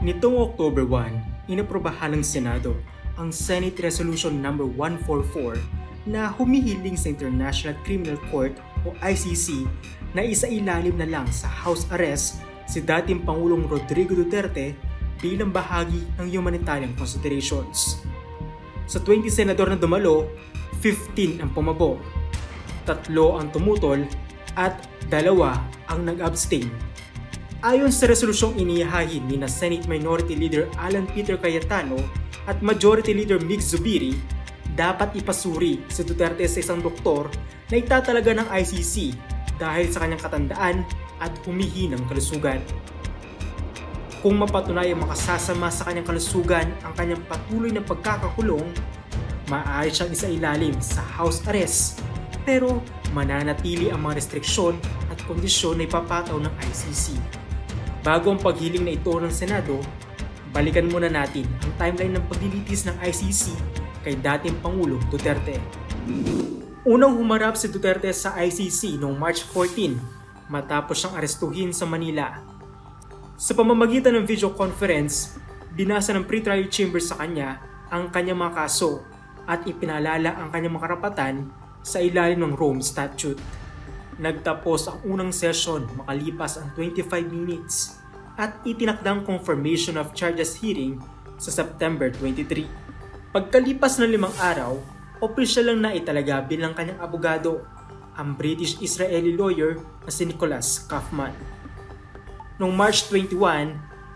Nitong October 1, inaprobahan ng Senado ang Senate Resolution No. 144 na humihiling sa International Criminal Court o ICC na isailalim na lang sa house arrest si dating Pangulong Rodrigo Duterte bilang bahagi ng humanitarian considerations. Sa 20 senador na dumalo, 15 ang pumabor, 3 ang tumutol at 2 ang nag-abstain. Ayon sa resolusyong inihahin ni Senate Minority Leader Alan Peter Cayetano at Majority Leader Mig Zubiri, dapat ipasuri si Duterte sa isang doktor na itatalaga ng ICC dahil sa kanyang katandaan at humihinang kalusugan. Kung mapatunayang makasasama sa kanyang kalusugan ang kanyang patuloy na pagkakakulong, maaari siyang isailalim sa house arrest, pero mananatili ang mga restriksyon at kondisyon na ipapataw ng ICC. Bago ang paghiling na ito ng Senado, balikan muna natin ang timeline ng paglilitis ng ICC kay dating Pangulo Duterte. Unang humarap si Duterte sa ICC noong March 14 matapos siyang arestuhin sa Manila. Sa pamamagitan ng video conference, binasa ng pre-trial chamber sa kanya ang kanyang mga kaso at ipinalala ang kanyang mga karapatan sa ilalim ng Rome Statute. Nagtapos ang unang session makalipas ang 25 minutes at itinakdang confirmation of charges hearing sa September 23. Pagkalipas ng 5 araw, opisyal lang na italaga bilang kanyang abogado ang British-Israeli lawyer na si Nicholas Kaufman. Noong March 21,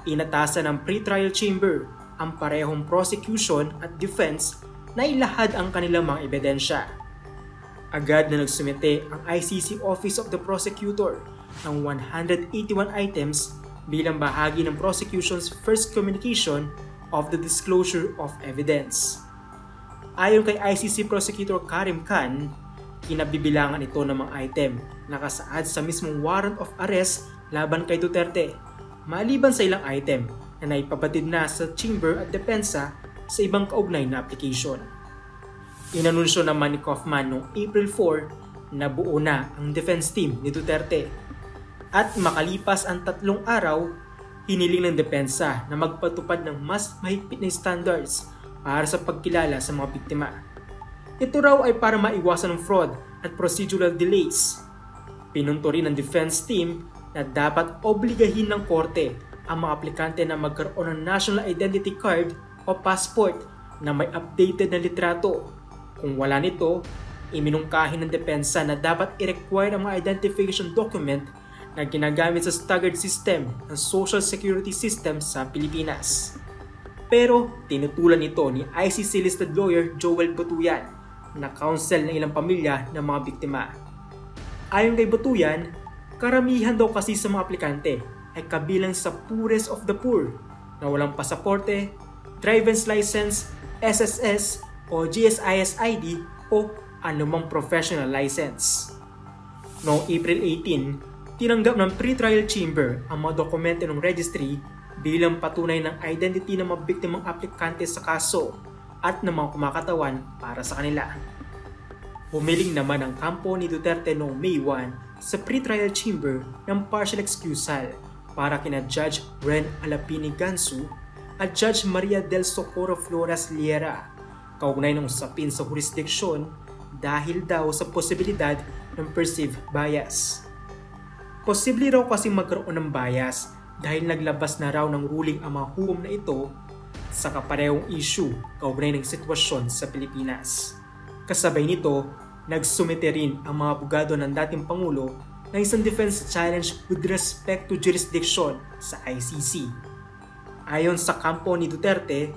inatasan ng pre-trial chamber ang parehong prosecution at defense na ilahad ang kanilang mga ebidensya. Agad na nagsumite ang ICC Office of the Prosecutor ng 181 items bilang bahagi ng prosecution's first communication of the disclosure of evidence. Ayon kay ICC Prosecutor Karim Khan, kinabibilangan ito ng mga item na nakasaad sa mismong warrant of arrest laban kay Duterte, maliban sa ilang item na naipabatid na sa chamber at depensa sa ibang kaugnay na application. Inanunsyo naman ni Kaufman noong April 4 na buo na ang defense team ni Duterte. At makalipas ang 3 araw, hiniling ng depensa na magpatupad ng mas mahigpit na standards para sa pagkilala sa mga biktima. Ito raw ay para maiwasan ng fraud at procedural delays. Pinunto rin ng defense team na dapat obligahin ng korte ang mga aplikante na magkaroon ng national identity card o passport na may updated na litrato. Kung wala nito, iminungkahin ng depensa na dapat i-require ang mga identification document na ginagamit sa staggered system ng Social Security System sa Pilipinas. Pero tinutulan ito ni ICC-listed lawyer Joel Batuyan na counsel ng ilang pamilya ng mga biktima. Ayon kay Batuyan, karamihan daw kasi sa mga aplikante ay kabilang sa poorest of the poor na walang pasaporte, driver's license, SSS o GSIS ID o anumang professional license. Noong April 18, tinanggap ng pre-trial chamber ang mga dokumento ng registry bilang patunay ng identity ng mga biktimang aplikante sa kaso at ng mga kumakatawan para sa kanila. Humiling naman ang kampo ni Duterte noong May 1 sa pre-trial chamber ng partial excusal para kina Judge Ren Alapini Gansu at Judge Maria del Socorro Flores Liera, kaugnay ng usapin sa jurisdiksyon dahil daw sa posibilidad ng perceived bias. Posible raw kasi magkaroon ng bias dahil naglabas na raw ng ruling ang mga hukom na ito sa kaparehong issue kaugnay ng sitwasyon sa Pilipinas. Kasabay nito, nagsumite rin ang mga abogado ng dating Pangulo ng isang defense challenge with respect to jurisdiction sa ICC. Ayon sa kampo ni Duterte,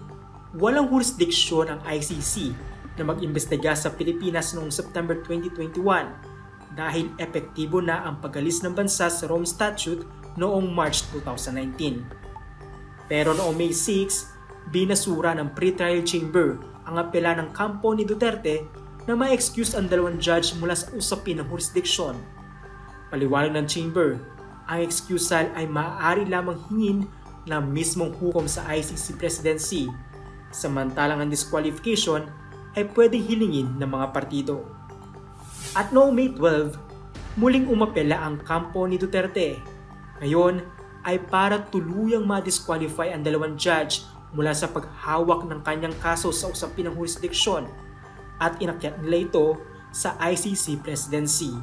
walang jurisdiksyon ang ICC na mag-imbestiga sa Pilipinas noong September 2021 dahil epektibo na ang pag-alis ng bansa sa Rome Statute noong March 2019. Pero noong May 6, binasura ng pre-trial chamber ang apela ng kampo ni Duterte na ma-excuse ang 2 judge mula sa usapin ng jurisdiksyon. Paliwanag ng chamber, ang excusal ay maaari lamang hingin ng mismong hukom sa ICC presidency, samantalang ang disqualification ay pwedeng hilingin ng mga partido. At noong May 12, muling umapela ang kampo ni Duterte. Ngayon, ay para tuluyang ma-disqualify ang dalawang judge mula sa paghawak ng kanyang kaso sa usapin ng jurisdiksyon at inakyat nila ito sa ICC presidency.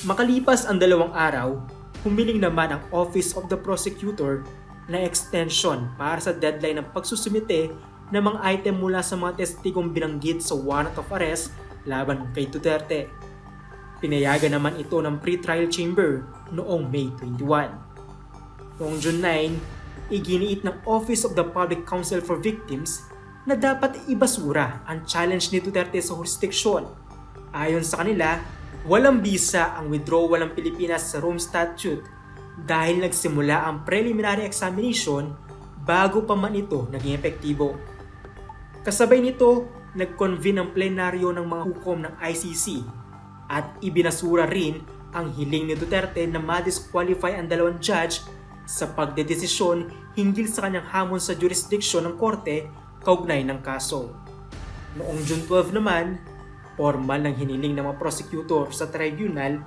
Makalipas ang 2 araw, humiling naman ang Office of the Prosecutor na extension para sa deadline ng pagsusumite ng mga item mula sa mga testigong binanggit sa warrant of arrest laban kay Duterte. Pinayagan naman ito ng pre-trial chamber noong May 21. Noong June 9, iginiit ng Office of the Public Counsel for Victims na dapat ibasura ang challenge ni Duterte sa jurisdiksyon. Ayon sa kanila, walang bisa ang withdrawal ng Pilipinas sa Rome Statute dahil nagsimula ang preliminary examination bago pa man ito naging epektibo. Kasabay nito, nag-convene ang plenaryo ng mga hukom ng ICC at ibinasura rin ang hiling ni Duterte na ma-disqualify ang dalawang judge sa pagdedesisyon hinggil sa kanyang hamon sa jurisdiksyon ng korte kaugnay ng kaso. Noong June 12 naman, formal ng hiniling ng mga prosecutor sa tribunal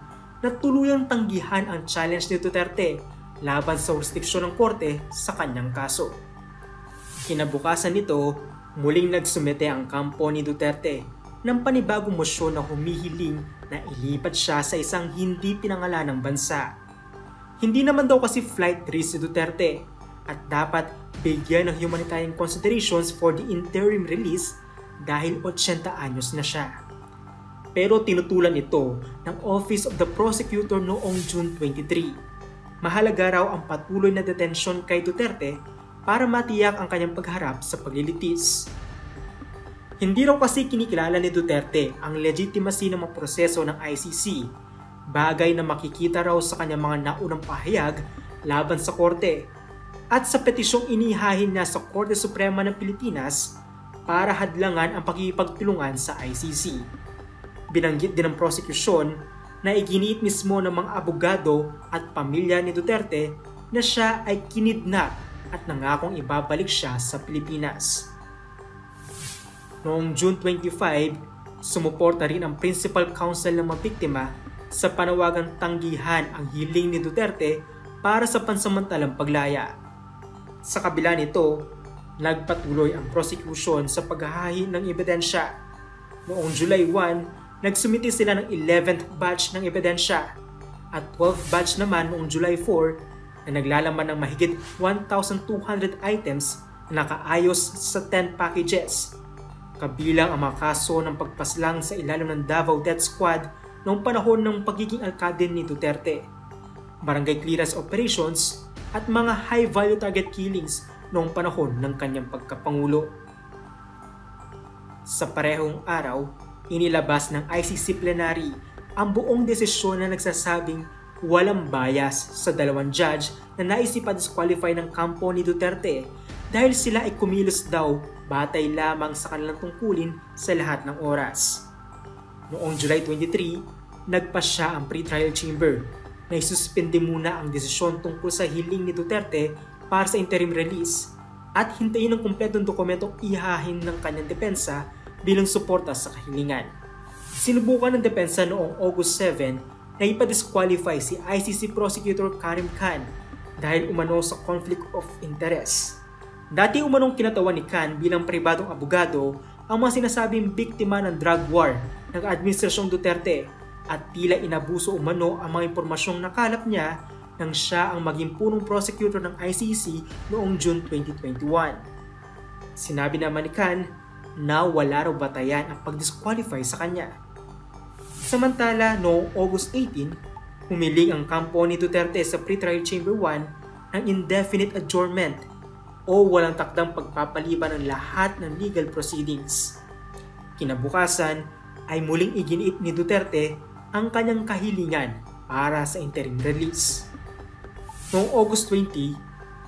na tuluyang tanggihan ang challenge ni Duterte laban sa jurisdiksyon ng korte sa kanyang kaso. Kinabukasan nito, muling nagsumite ang kampo ni Duterte ng panibagong mosyon na humihiling na ilipat siya sa isang hindi pinangalanang bansa. Hindi naman daw kasi flight risk si Duterte at dapat bigyan ng humanitarian considerations for the interim release dahil 80 anyos na siya. Pero tinutulan ito ng Office of the Prosecutor noong June 23. Mahalaga raw ang patuloy na detensyon kay Duterte para matiyak ang kanyang pagharap sa paglilitis. Hindi raw kasi kinikilala ni Duterte ang legitimacy ng mga proseso ng ICC, bagay na makikita raw sa kanyang mga naunang pahayag laban sa korte at sa petisyong inihahin niya sa Korte Suprema ng Pilipinas para hadlangan ang pakikipagtulungan sa ICC. Binanggit din ng prosecution na iginiit mismo ng mga abogado at pamilya ni Duterte na siya ay kinidnap at nangakong ibabalik siya sa Pilipinas. Noong June 25, sumuporta rin ang Principal Counsel ng mga biktima sa panawagang tanggihan ang hiling ni Duterte para sa pansamantalang paglaya. Sa kabila nito, nagpatuloy ang prosecution sa paghahain ng ebidensya. Noong July 1, nagsumiti sila ng 11th batch ng ebidensya at 12th batch naman noong July 4 na naglalaman ng mahigit 1,200 items na nakaayos sa 10 packages. Kabilang ang mga kaso ng pagpaslang sa ilalim ng Davao Death Squad noong panahon ng pagiging alkalde ni Duterte, barangay clearance operations at mga high-value target killings noong panahon ng kanyang pagkapangulo. Sa parehong araw, inilabas ng ICC plenary ang buong desisyon na nagsasabing walang bias sa dalawang judge na naisipa-disqualify ng kampo ni Duterte dahil sila ay kumilos daw batay lamang sa kanilang tungkulin sa lahat ng oras. Noong July 23, nagpasya ang pre-trial chamber na isuspende muna ang desisyon tungkol sa hiling ni Duterte para sa interim release at hintayin ang kumpletong dokumentong ihahin ng kanyang depensa bilang suporta sa kahilingan. Sinubukan ng depensa noong August 7 na ipa-disqualify si ICC Prosecutor Karim Khan dahil umano sa conflict of interest. Dati umanong kinatawan ni Khan bilang pribadong abogado ang mga sinasabing biktima ng drug war ng Administrasyong Duterte at tila inabuso umano ang mga impormasyong nakalap niya nang siya ang maging punong prosecutor ng ICC noong June 2021. Sinabi naman ni Khan na wala raw batayan ang pag-disqualify sa kanya. Samantala, noong August 18, humiling ang kampo ni Duterte sa Pre-Trial Chamber 1 ng indefinite adjournment o walang takdang pagpapaliban ng lahat ng legal proceedings. Kinabukasan ay muling iginiit ni Duterte ang kanyang kahilingan para sa interim release. Noong August 20,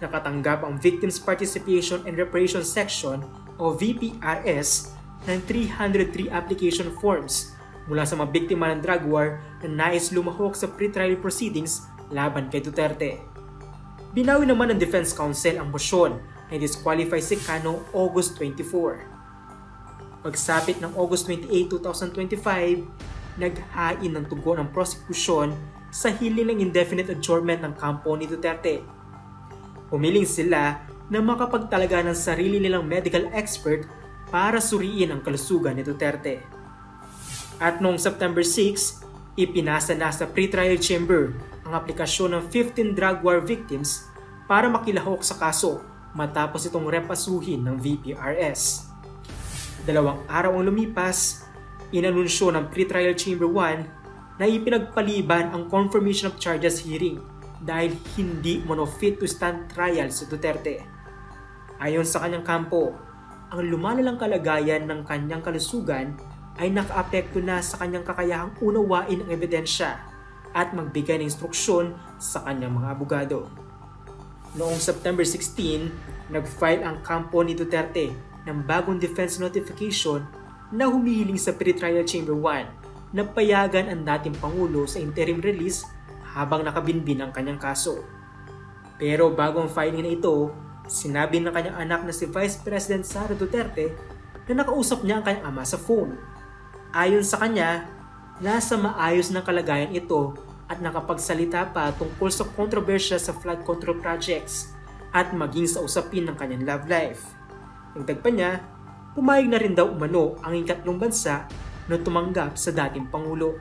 nakatanggap ang Victims Participation and Reparation Section o VPRS ng 303 application forms mula sa mga biktima ng drug war na nais lumahok sa pre-trial proceedings laban kay Duterte. Binawi naman ng Defense Counsel ang motion na disqualify si Kano August 24. Pagsapit ng August 28, 2025, naghain ng tugon ang prosecution sa hiling ng indefinite adjournment ng kampo ni Duterte. Humiling sila na makapagtalaga ng sarili nilang medical expert para suriin ang kalusugan ni Duterte. At noong September 6, ipinasa na sa pre-trial chamber ang aplikasyon ng 15 drug war victims para makilahok sa kaso matapos itong repasuhin ng VPRS. 2 araw ang lumipas, inanunsyo ng pre-trial chamber 1 na ipinagpaliban ang confirmation of charges hearing dahil hindi fit to stand trial si Duterte. Ayon sa kanyang kampo, ang lumalalang kalagayan ng kanyang kalusugan ay nakaapekto na sa kanyang kakayahang unawain ang ebidensya at magbigay ng instruksyon sa kanyang mga abogado. Noong September 16, nag-file ang kampo ni Duterte ng bagong defense notification na humihiling sa pre-trial chamber 1 na payagan ang dating Pangulo sa interim release habang nakabinbin ang kanyang kaso. Pero bago ang filing na ito, sinabi ng kanyang anak na si Vice President Sara Duterte na nakausap niya ang kanyang ama sa phone. Ayon sa kanya, nasa maayos na kalagayan ito at nakapagsalita pa tungkol sa kontrobersya sa flood control projects at maging sa usapin ng kanyang love life. Dagdag pa niya, pumayag na rin daw umano ang ikatlong bansa na tumanggap sa dating Pangulo.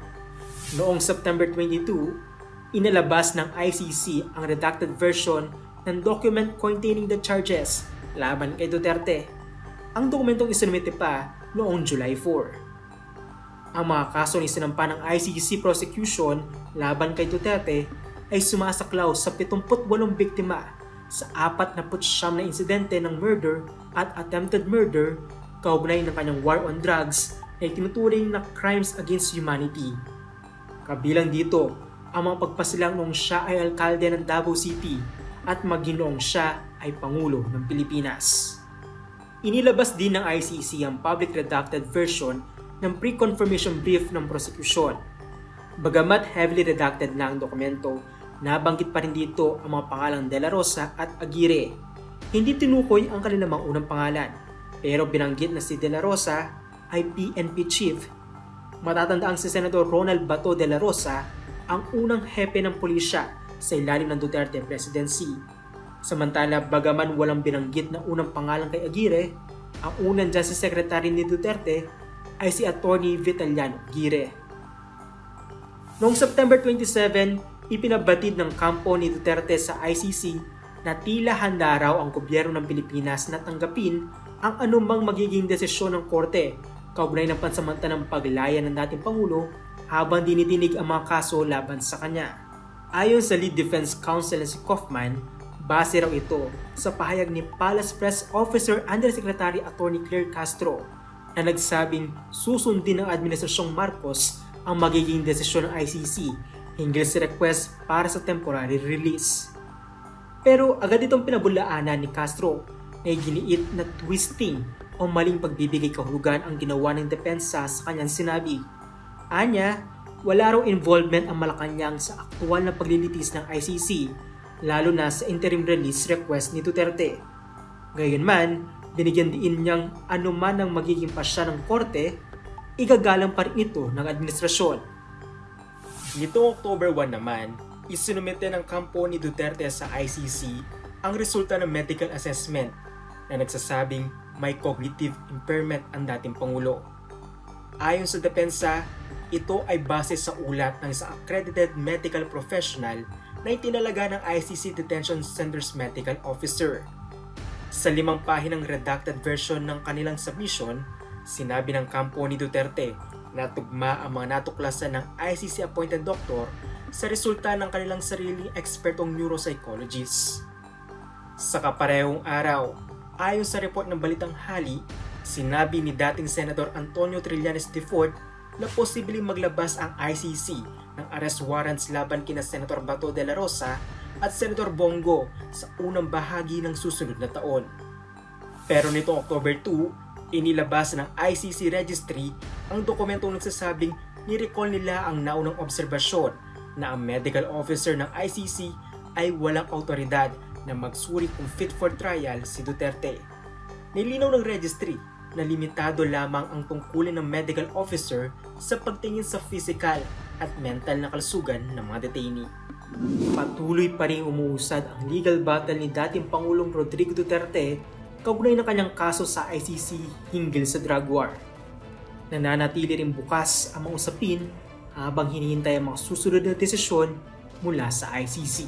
Noong September 22, inalabas ng ICC ang redacted version ng document containing the charges laban kay Duterte. Ang dokumentong isinumite pa noong July 4. Ang mga kaso ni sinampa ng ICC prosecution laban kay Duterte ay sumasaklaw sa 78 biktima sa 49 na insidente ng murder at attempted murder kaugnay ng kanyang war on drugs na itinuturing na crimes against humanity. Kabilang dito ang mga pagpasilang noong siya ay alkalde ng Davao City at maging noong siya ay Pangulo ng Pilipinas. Inilabas din ng ICC ang public redacted version ng pre-confirmation brief ng prosecution. Bagamat heavily redacted na ang dokumento, nabanggit pa rin dito ang mga pangalang De La Rosa at Aguirre. Hindi tinukoy ang kanilang mga unang pangalan, pero binanggit na si De La Rosa ay PNP chief. Matatandaang si Senator Ronald Bato de la Rosa ang unang hepe ng pulisya sa ilalim ng Duterte presidency. Samantala, bagaman walang binanggit na unang pangalan kay Aguirre, ang unang Justice Secretary ni Duterte ay si Atty. Vitaliano Aguirre. Noong September 27, ipinabatid ng kampo ni Duterte sa ICC na tila handa raw ang gobyerno ng Pilipinas na tanggapin ang anumang magiging desisyon ng korte kaugnay ng pansamantalang paglaya ng dating Pangulo habang dinidinig ang mga kaso laban sa kanya. Ayon sa lead defense counsel na si Kaufman, base raw ito sa pahayag ni Palace Press Officer Undersecretary Atty. Claire Castro na nagsabing susundin ng Administrasyong Marcos ang magiging desisyon ng ICC hinggil sa request para sa temporary release. Pero agad itong pinabulaanan ni Castro na giniit na twisting o maling pagbibigay kahulugan ang ginawa ng depensa sa kanyang sinabi. Anya, wala raw involvement ang Malacanang sa aktual na paglilitis ng ICC, lalo na sa interim release request ni Duterte. Gayunman, binigyan din niyang anuman ang magiging pasya ng korte, igagalang pa rin ito ng administrasyon. Nitong October 1 naman, isinumite ng kampo ni Duterte sa ICC ang resulta ng medical assessment na nagsasabing may cognitive impairment ang dating Pangulo. Ayon sa depensa, ito ay base sa ulat ng isang accredited medical professional na itinalaga ng ICC Detention Center's medical officer. Sa 5 pahinang redacted version ng kanilang submission, sinabi ng kampo ni Duterte na tugma ang mga natuklasan ng ICC-appointed doctor sa resulta ng kanilang sariling ekspertong neuropsychologist. Sa kaparehong araw, ayon sa report ng Balitang Hali, sinabi ni dating Senator Antonio Trillanes IV na posibleng maglabas ang ICC ng arrest warrants laban kina Senator Bato de la Rosa at Senator Bongo sa unang bahagi ng susunod na taon. Pero nitong October 2, inilabas ng ICC Registry ang dokumentong nagsasabing ni-recall nila ang naunang obserbasyon na ang medical officer ng ICC ay walang autoridad na magsuri kung fit for trial si Duterte. Nilinaw ng registry na limitado lamang ang tungkulin ng medical officer sa pagtingin sa physical at mental na kalusugan ng mga detainee. Patuloy pa rin umuusad ang legal battle ni dating Pangulong Rodrigo Duterte kaugnay ng kanyang kaso sa ICC hinggil sa drug war. Nananatili rin bukas ang mga usapin habang hinihintay ang mga susunod na desisyon mula sa ICC.